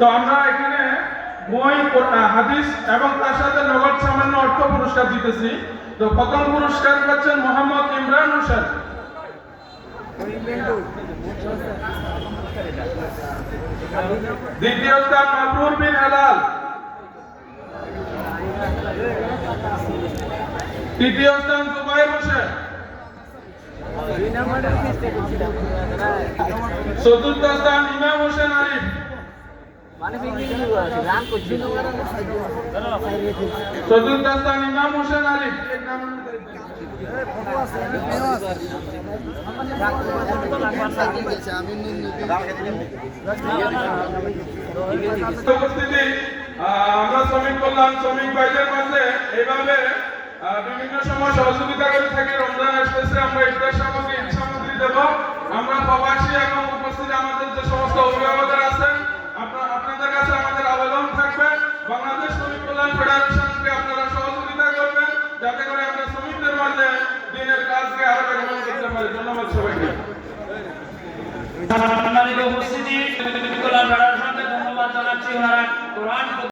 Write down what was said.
তো আমরা এখানে বই, হাদিস এবং তার সাথে নগদ সামান্য অর্থ পুরস্কার দিতেছি। তো প্রথম পুরস্কার পাচ্ছেন মোহাম্মদ ইমরান হোসেন। দ্বিতীয় স্থান মাবরুর বিন হেলাল। তৃতীয় স্থান জুবাইর হোসেন। চতুর্থ স্থান ইমাম হোসেন আরিফ। চতুর্থ স্থান ইমাম হোসেন আরিফ। উপস্থিতি আমরা শ্রমিক কল্যাণ শ্রমিক ভাইদের মাঝে এইভাবে বিভিন্ন সময় সহযোগিতা করে থাকি। রমজান আসতেছে, আমরা ইফতার সামগ্রী দেব। আমরা প্রবাসী এবং উপস্থিত আমাদের যে সমস্ত অভিভাবকরা আছেন, আপনাদের কাছে আমাদের আবেদন থাকবে বাংলাদেশ শ্রমিক কল্যাণ ফেডারেশনকে আপনারা সহযোগিতা করবেন, যাতে করে আমরা শ্রমিকদের মাঝে দিনের কাজকে আরো বেগবান করতে পারি। ধন্যবাদ সবাইকে। সম্মানিত উপস্থিতি, শ্রমিক কল্যাণ ফেডারেশনকে ধন্যবাদ জানাচ্ছি। ওনারা কোরআন